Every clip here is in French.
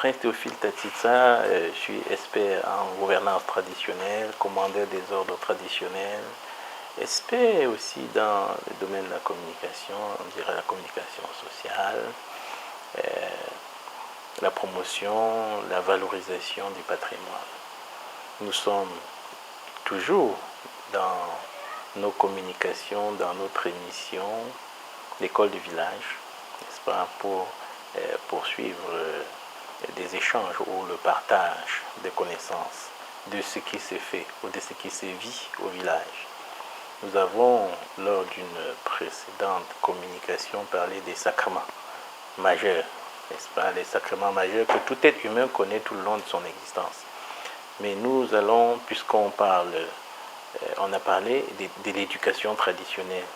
Prince Théophile Tatitsa, je suis expert en gouvernance traditionnelle, commandeur des ordres traditionnels, expert aussi dans le domaine de la communication, on dirait la communication sociale, la promotion, la valorisation du patrimoine. Nous sommes toujours dans nos communications, dans notre émission, l'école du village, n'est-ce pas, pour poursuivre des échanges ou le partage des connaissances de ce qui s'est fait ou de ce qui s'est vit au village. Nous avons, lors d'une précédente communication, parlé des sacrements majeurs, n'est-ce pas, les sacrements majeurs que tout être humain connaît tout le long de son existence. Mais nous allons, puisqu'on parle, on a parlé de l'éducation traditionnelle.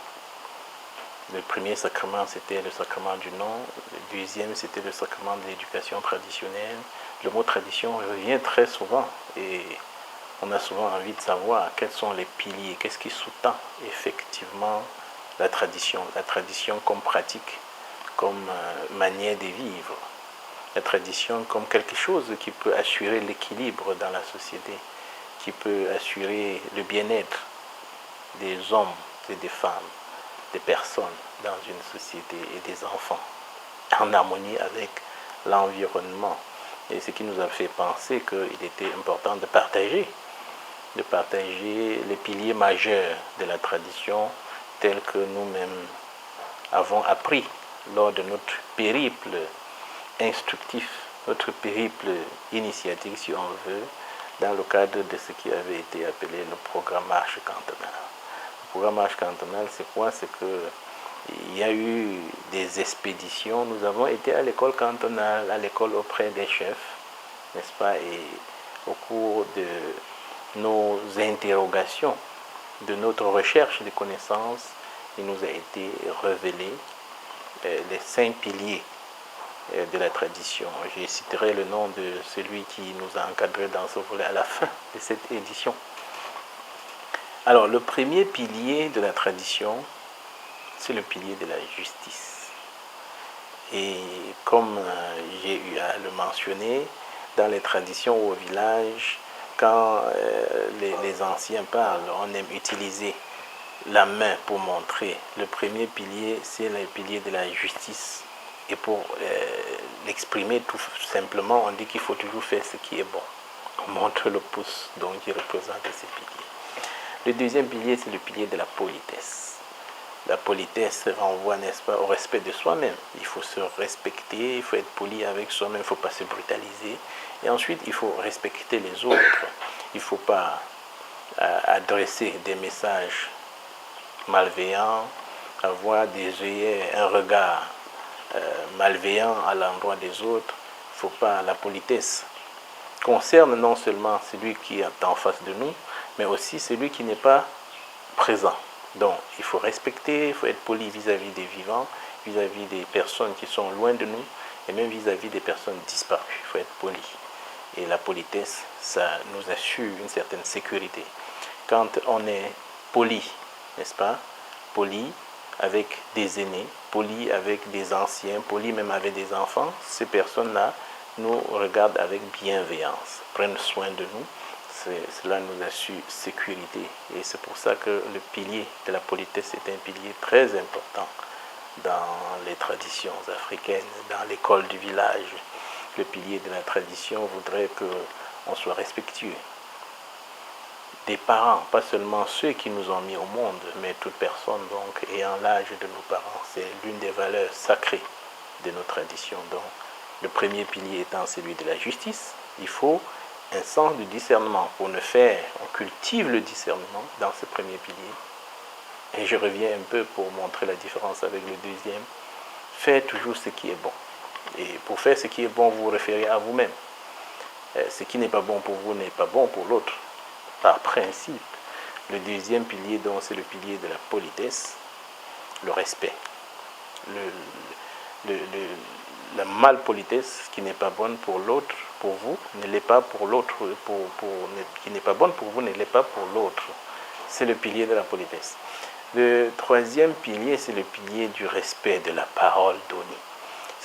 Le premier sacrement, c'était le sacrement du nom. Le deuxième, c'était le sacrement de l'éducation traditionnelle. Le mot tradition revient très souvent et on a souvent envie de savoir quels sont les piliers, qu'est-ce qui sous-tend effectivement la tradition. La tradition comme pratique, comme manière de vivre. La tradition comme quelque chose qui peut assurer l'équilibre dans la société, qui peut assurer le bien-être des hommes et des femmes, des personnes dans une société et des enfants, en harmonie avec l'environnement. Et ce qui nous a fait penser qu'il était important de partager les piliers majeurs de la tradition tels que nous-mêmes avons appris lors de notre périple instructif, notre périple initiatique, si on veut, dans le cadre de ce qui avait été appelé le programme Marche cantonale. Le programme Marche cantonale, c'est quoi? C'est qu'il y a eu des expéditions. Nous avons été à l'école cantonale, à l'école auprès des chefs, n'est-ce pas? Et au cours de nos interrogations, de notre recherche de connaissances, il nous a été révélé les 5 piliers de la tradition. Je citerai le nom de celui qui nous a encadrés dans ce volet à la fin de cette édition. Alors, le premier pilier de la tradition, c'est le pilier de la justice. Et comme j'ai eu à le mentionner, dans les traditions au village, quand les anciens parlent, on aime utiliser la main pour montrer. Le premier pilier, c'est le pilier de la justice. Et pour l'exprimer tout simplement, on dit qu'il faut toujours faire ce qui est bon. On montre le pouce, donc qui représente ces piliers. Le deuxième pilier, c'est le pilier de la politesse. La politesse renvoie, n'est-ce pas, au respect de soi-même. Il faut se respecter, il faut être poli avec soi-même, il ne faut pas se brutaliser. Et ensuite, il faut respecter les autres. Il ne faut pas adresser des messages malveillants, avoir des œillets, un regard malveillant à l'endroit des autres. Il ne faut pas. La politesse concerne non seulement celui qui est en face de nous, mais aussi celui qui n'est pas présent. Donc, il faut respecter, il faut être poli vis-à-vis des vivants, vis-à-vis des personnes qui sont loin de nous, et même vis-à-vis des personnes disparues. Il faut être poli. Et la politesse, ça nous assure une certaine sécurité. Quand on est poli, n'est-ce pas? Poli avec des aînés, poli avec des anciens, poli même avec des enfants, ces personnes-là nous regardent avec bienveillance, prennent soin de nous. Cela nous assure sécurité. Et c'est pour ça que le pilier de la politesse est un pilier très important dans les traditions africaines, dans l'école du village. Le pilier de la tradition voudrait qu'on soit respectueux des parents, pas seulement ceux qui nous ont mis au monde, mais toute personne donc ayant l'âge de nos parents. C'est l'une des valeurs sacrées de nos traditions. Donc, le premier pilier étant celui de la justice, il faut un sens du discernement. Pour ne faire, on cultive le discernement dans ce premier pilier. Et je reviens un peu pour montrer la différence avec le deuxième. Faire toujours ce qui est bon. Et pour faire ce qui est bon, vous vous référez à vous-même. Ce qui n'est pas bon pour vous n'est pas bon pour l'autre, par principe. Le deuxième pilier, donc, c'est le pilier de la politesse, le respect. La malpolitesse qui n'est pas bonne pour l'autre, pour vous, ne l'est pas pour l'autre, qui n'est pas bonne pour vous, ne l'est pas pour l'autre. C'est le pilier de la politesse. Le troisième pilier, c'est le pilier du respect de la parole donnée.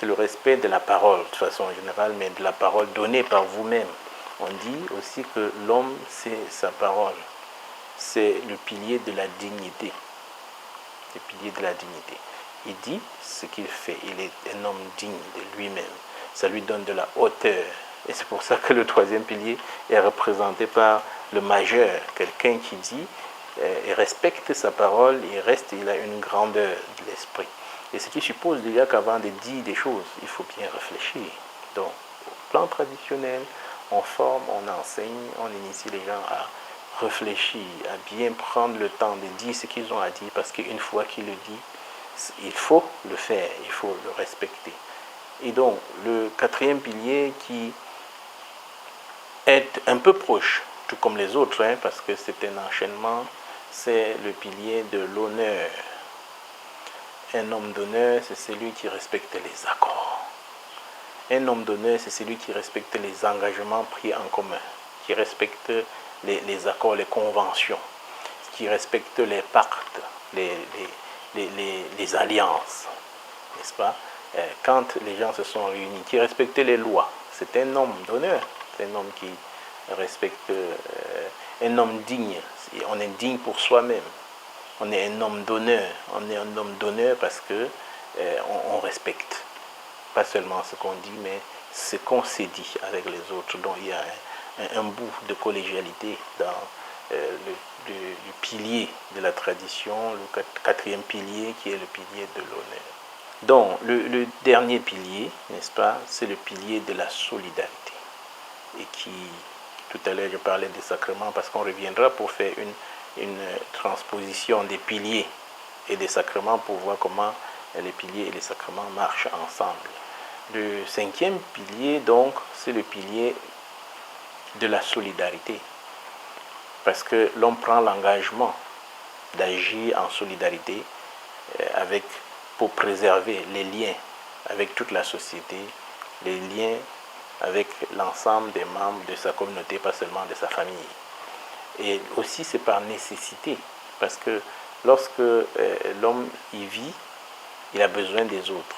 c'est le respect de la parole, de façon générale, mais de la parole donnée par vous-même. On dit aussi que l'homme, c'est sa parole. C'est le pilier de la dignité. Le pilier de la dignité. Il dit ce qu'il fait. Il est un homme digne de lui-même. Ça lui donne de la hauteur. Et c'est pour ça que le troisième pilier est représenté par le majeur, quelqu'un qui dit et respecte sa parole, il a une grandeur de l'esprit. Et ce qui suppose déjà qu'avant de dire des choses, il faut bien réfléchir. Donc, au plan traditionnel, on forme, on enseigne, on initie les gens à réfléchir, à bien prendre le temps de dire ce qu'ils ont à dire, parce qu'une fois qu'ils le disent, il faut le faire, il faut le respecter. Et donc, le quatrième pilier qui est un peu proche, tout comme les autres, parce que c'est un enchaînement, c'est le pilier de l'honneur. Un homme d'honneur, c'est celui qui respecte les accords. Un homme d'honneur, c'est celui qui respecte les engagements pris en commun, qui respecte les accords, les conventions, qui respecte les pactes, les alliances, n'est-ce pas? Quand les gens se sont réunis, qui respecte les lois, c'est un homme d'honneur, c'est un homme qui respecte, un homme digne, on est digne pour soi-même. On est un homme d'honneur. On est un homme d'honneur parce que on respecte pas seulement ce qu'on dit, mais ce qu'on s'est dit avec les autres. Donc il y a un bout de collégialité dans le pilier de la tradition, le quatrième pilier qui est le pilier de l'honneur. Donc le dernier pilier, n'est-ce pas, c'est le pilier de la solidarité. Et qui, tout à l'heure je parlais des sacrements parce qu'on reviendra pour faire une transposition des piliers et des sacrements pour voir comment les piliers et les sacrements marchent ensemble. Le cinquième pilier, donc, c'est le pilier de la solidarité. Parce que l'on prend l'engagement d'agir en solidarité pour préserver les liens avec toute la société, les liens avec l'ensemble des membres de sa communauté, pas seulement de sa famille. Et aussi c'est par nécessité, parce que lorsque l'homme y vit, il a besoin des autres.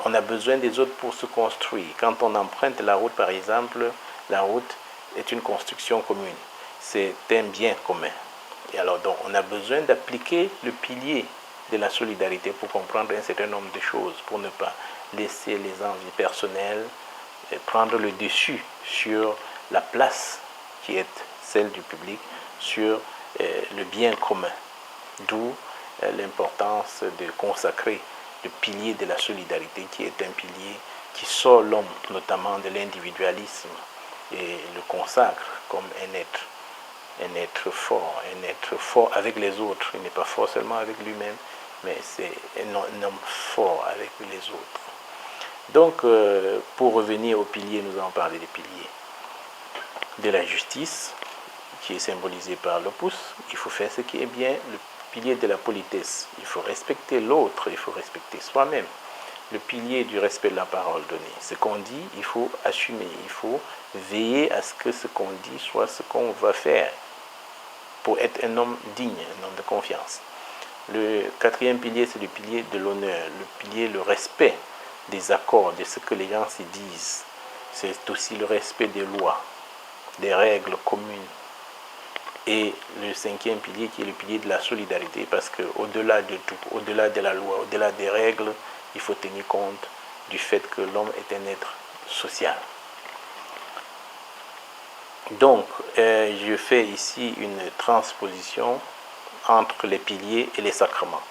On a besoin des autres pour se construire. Quand on emprunte la route, par exemple, la route est une construction commune. C'est un bien commun. Et alors donc on a besoin d'appliquer le pilier de la solidarité pour comprendre un certain nombre de choses, pour ne pas laisser les envies personnelles prendre le dessus sur la place qui est celle du public, sur le bien commun. D'où l'importance de consacrer le pilier de la solidarité, qui est un pilier qui sort l'homme notamment de l'individualisme et le consacre comme un être fort avec les autres. Il n'est pas fort seulement avec lui-même, mais c'est un homme fort avec les autres. Donc, pour revenir aux piliers, nous allons parler des piliers de la justice, qui est symbolisé par le pouce. Il faut faire ce qui est bien. Le pilier de la politesse, il faut respecter l'autre, il faut respecter soi-même. Le pilier du respect de la parole donnée, ce qu'on dit, il faut assumer, il faut veiller à ce que ce qu'on dit soit ce qu'on va faire pour être un homme digne, un homme de confiance. Le quatrième pilier, c'est le pilier de l'honneur, le pilier, le respect des accords, de ce que les gens s'y disent. C'est aussi le respect des lois, des règles communes. Et le cinquième pilier qui est le pilier de la solidarité, parce qu'au-delà de tout, au-delà de la loi, au-delà des règles, il faut tenir compte du fait que l'homme est un être social. Donc, je fais ici une transposition entre les piliers et les sacrements.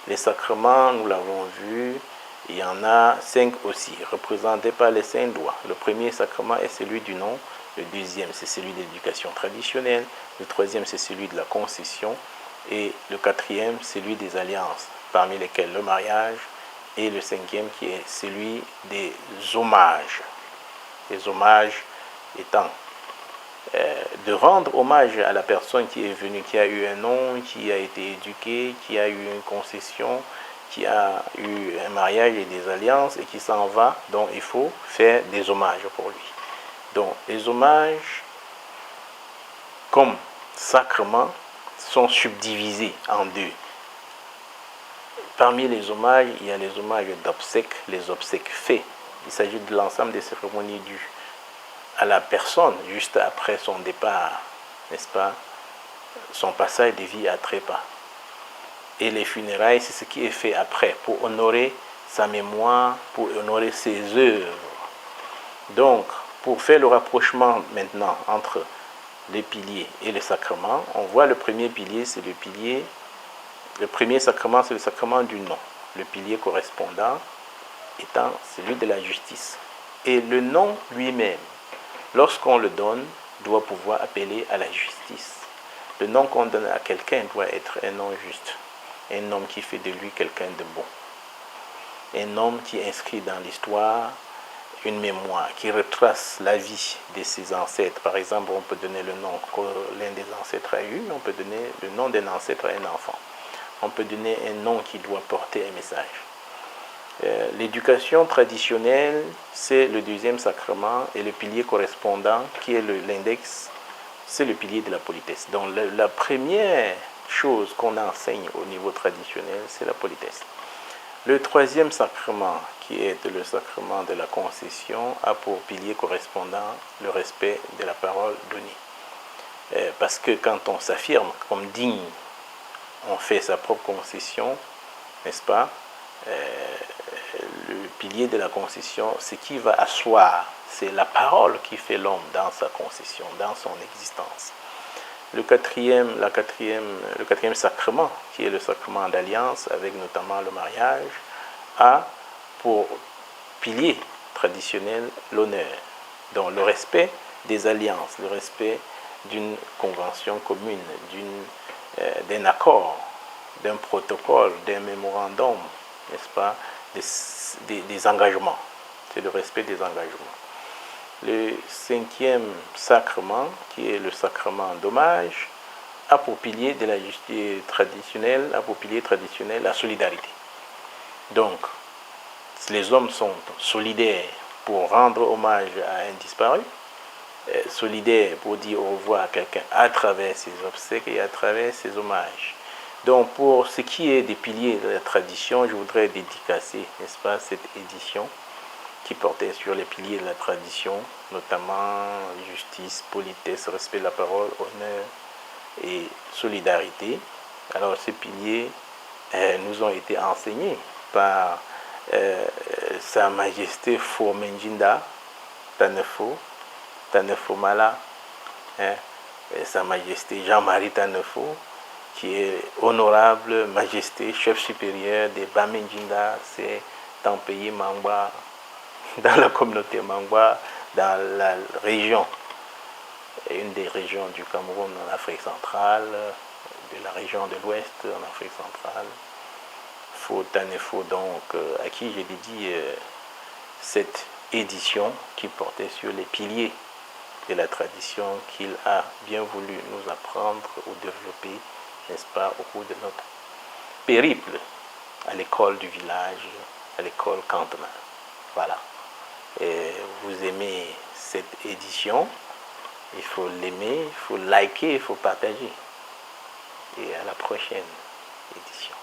Les sacrements, nous l'avons vu, il y en a 5 aussi, représentés par les 5 doigts. Le premier sacrement est celui du nom, le deuxième c'est celui de l'éducation traditionnelle, le troisième c'est celui de la concession, et le quatrième celui des alliances, parmi lesquelles le mariage, et le cinquième qui est celui des hommages. Les hommages étant de rendre hommage à la personne qui est venue, qui a eu un nom, qui a été éduquée, qui a eu une concession, qui a eu un mariage et des alliances et qui s'en va. Donc il faut faire des hommages pour lui. Donc les hommages, comme sacrement, sont subdivisés en deux. Parmi les hommages, il y a les hommages d'obsèques, les obsèques faits. Il s'agit de l'ensemble des cérémonies dues à la personne juste après son départ, n'est-ce pas, son passage de vie à trépas. Et les funérailles, c'est ce qui est fait après, pour honorer sa mémoire, pour honorer ses œuvres. Donc, pour faire le rapprochement maintenant entre les piliers et les sacrements, on voit le premier pilier, c'est le pilier. Le premier sacrement, c'est le sacrement du nom. Le pilier correspondant étant celui de la justice. Et le nom lui-même, lorsqu'on le donne, doit pouvoir appeler à la justice. Le nom qu'on donne à quelqu'un doit être un nom juste, un nom qui fait de lui quelqu'un de bon, un homme qui inscrit dans l'histoire une mémoire, qui retrace la vie de ses ancêtres. Par exemple, on peut donner le nom que l'un des ancêtres a eu, on peut donner le nom d'un ancêtre à un enfant. On peut donner un nom qui doit porter un message. L'éducation traditionnelle, c'est le deuxième sacrement, et le pilier correspondant, qui est l'index, c'est le pilier de la politesse. Donc la première chose qu'on enseigne au niveau traditionnel, c'est la politesse. Le troisième sacrement, qui est le sacrement de la concession, a pour pilier correspondant le respect de la parole donnée. Parce que quand on s'affirme comme digne, on fait sa propre concession, n'est-ce pas? Le pilier de la concession, ce qui va asseoir, c'est la parole qui fait l'homme dans sa concession, dans son existence. Le quatrième sacrement, qui est le sacrement d'alliance, avec notamment le mariage, a pour pilier traditionnel l'honneur. Donc le respect des alliances, le respect d'une convention commune, d'un accord, d'un protocole, d'un mémorandum, n'est-ce pas, des engagements. C'est le respect des engagements. Le cinquième sacrement, qui est le sacrement d'hommage, a pour pilier de la justice traditionnelle, la solidarité. Donc, les hommes sont solidaires pour rendre hommage à un disparu, solidaires pour dire au revoir à quelqu'un à travers ses obsèques et à travers ses hommages. Donc, pour ce qui est des piliers de la tradition, je voudrais dédicacer, n'est-ce pas, cette édition qui portait sur les piliers de la tradition, notamment justice, politesse, respect de la parole, honneur et solidarité. Alors ces piliers nous ont été enseignés par Sa Majesté Fomenjinda Tanefo Mala, Sa Majesté Jean-Marie Tanefo, qui est honorable Majesté chef supérieur des Bamenjinda, c'est dans le pays Mangba, dans la communauté Mangba, dans la région, une des régions du Cameroun en Afrique centrale, de la région de l'Ouest en Afrique centrale. Tanefo, donc, à qui j'ai dédié cette édition qui portait sur les piliers de la tradition qu'il a bien voulu nous apprendre ou développer, n'est-ce pas, au cours de notre périple à l'école du village, à l'école cantonale. Voilà. Et vous aimez cette édition, il faut l'aimer, il faut liker, il faut partager. Et à la prochaine édition.